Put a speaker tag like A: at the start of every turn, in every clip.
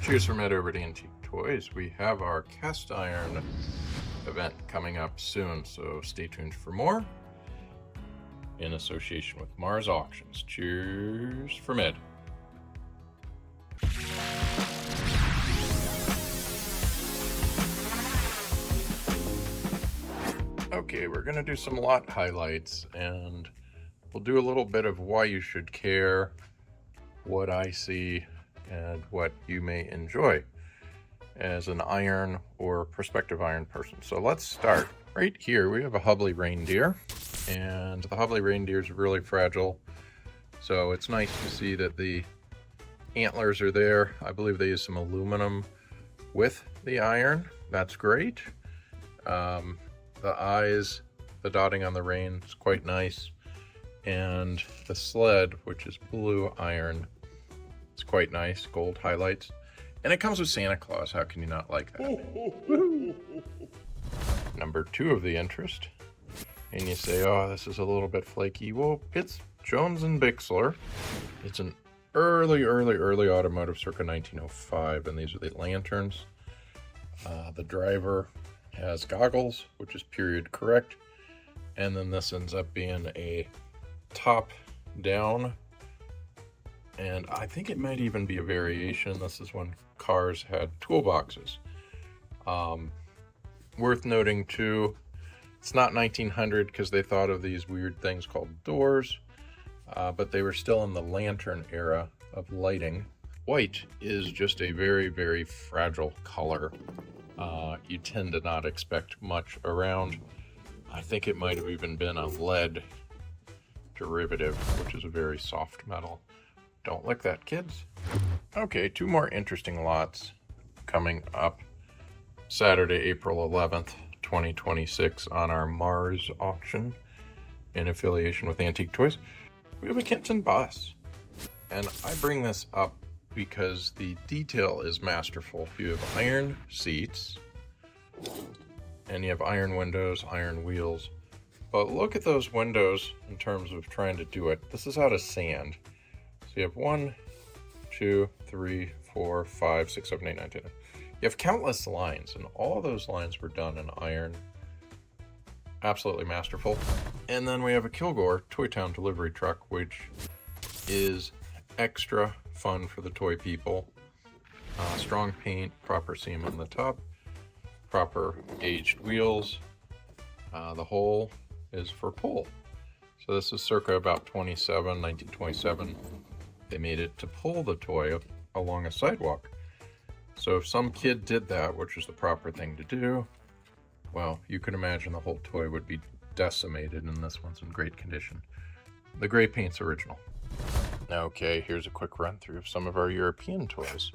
A: Cheers from Ed over to Antique Toys. We have our cast iron event coming up soon, so stay tuned for more in association with MarzAuctions. Cheers from Ed. Okay, we're going to do some lot highlights, and we'll do a little bit of why you should care, what I see, and what you may enjoy as an iron or prospective iron person. So let's start right here. We have a Hubley reindeer, and the Hubley reindeer is really fragile, so it's nice to see that the antlers are there. I believe they use some aluminum with the iron. That's great. The eyes, the dotting on the rein is quite nice, and the sled, which is blue iron, it's quite nice, gold highlights. And it comes with Santa Claus. How can you not like that? Number 2 of the interest. And you say, oh, this is a little bit flaky. Well, it's Jones & Bixler. It's an early automotive circa 1905. And these are the lanterns. The driver has goggles, which is period correct. And then this ends up being a top down. And I think it might even be a variation. This is when cars had toolboxes. Worth noting too, it's not 1900 because they thought of these weird things called doors, but they were still in the lantern era of lighting. White is just a very fragile color. You tend to not expect much around. I think it might have even been a lead derivative, which is a very soft metal. Don't lick that, kids. Okay, 2 more interesting lots coming up Saturday, April 11th, 2026 on our Mars auction in affiliation with Antique Toys. We have a Kenton bus, and I bring this up because the detail is masterful. You have iron seats, and you have iron windows, iron wheels, but look at those windows in terms of trying to do it. This is out of sand. So you have 1, 2, 3, 4, 5, 6, 7, 8, 9, 10. You have countless lines, and all those lines were done in iron. Absolutely masterful. And then we have a Kilgore Toy Town delivery truck, which is extra fun for the toy people. Strong paint, proper seam on the top, proper aged wheels. The whole is for pull. So this is circa about 1927. They made it to pull the toy up along a sidewalk. So if some kid did that, which is the proper thing to do, well, you can imagine the whole toy would be decimated, and this one's in great condition. The gray paint's original. Okay, here's a quick run through of some of our European toys.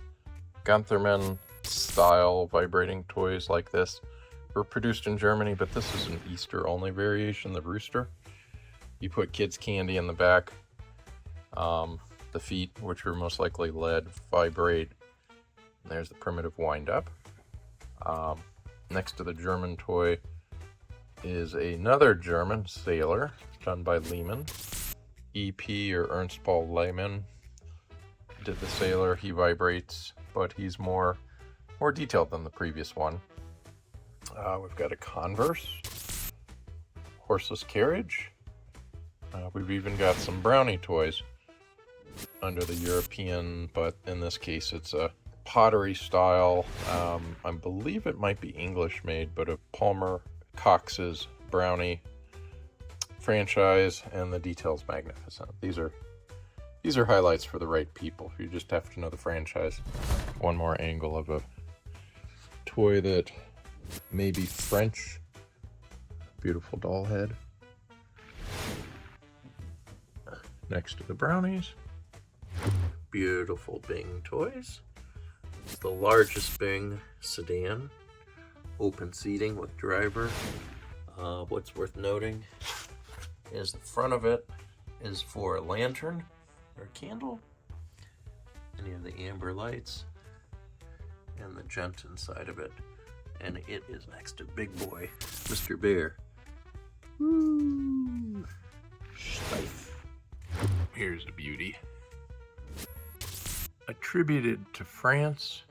A: Guntherman style vibrating toys like this were produced in Germany, but this is an Easter only variation, the rooster. You put kids' candy in the back. The feet, which are most likely lead, vibrate. And there's the primitive wind-up. Next to the German toy is another German sailor, done by Lehmann. EP, or Ernst Paul Lehmann, did the sailor. He vibrates, but he's more detailed than the previous one. We've got a Converse, horseless carriage. We've even got some brownie toys under the European, but in this case it's a pottery style. I believe it might be English made, but a Palmer Cox's brownie franchise, and the detail's magnificent. These are highlights for the right people. You just have to know the franchise. One more angle of a toy that may be French. Beautiful doll head. Next to the brownies. Beautiful Bing toys. It's the largest Bing sedan. Open seating with driver. What's worth noting is the front of it is for a lantern or a candle. And you have the amber lights and the gent inside of it. And it is next to Big Boy, Mr. Bear. Woo! Stife. Here's a beauty. Attributed to France,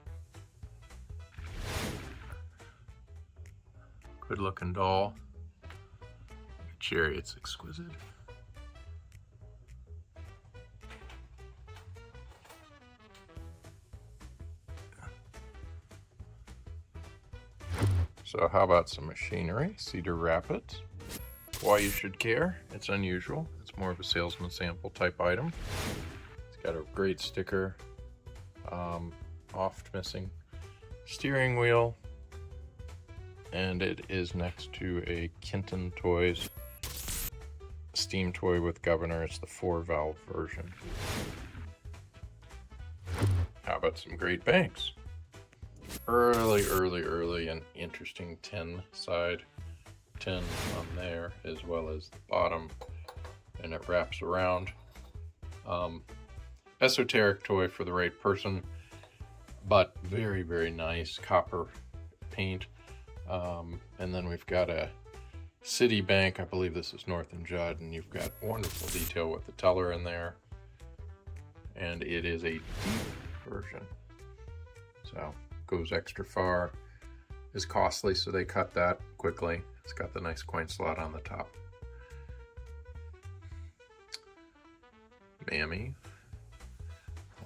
A: Good looking doll. Chariot's exquisite. So how about some machinery? Cedar Rapids. Why you should care? It's unusual. It's more of a salesman sample type item. It's got a great sticker. Oft missing steering wheel. And it is next to a Kenton Toys steam toy with governor. It's the 4-valve version. How about some Great Banks? Early and interesting tin side. Tin on there as well as the bottom, and it wraps around. Esoteric toy for the right person, but very nice copper paint. And then we've got a Citibank, I believe this is North and Judd, and you've got wonderful detail with the teller in there. And it is a deep version, so goes extra far. Is costly, so they cut that quickly. It's got the nice coin slot on the top. Mammy,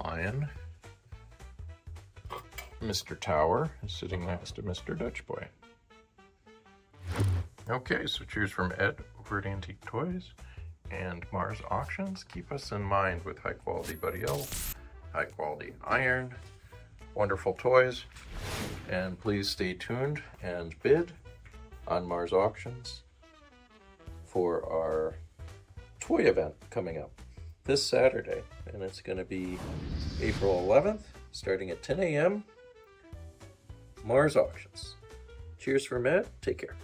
A: Lion, Mr. Tower is sitting next to Mr. Dutch Boy. Okay, so cheers from Ed over at Antique Toys and MarzAuctions. Keep us in mind with high quality Buddy Elf, high quality iron, wonderful toys, and please stay tuned and bid on MarzAuctions for our toy event coming up this Saturday, and it's going to be April 11th starting at 10 a.m. MarzAuctions. Cheers from Ed. Take care.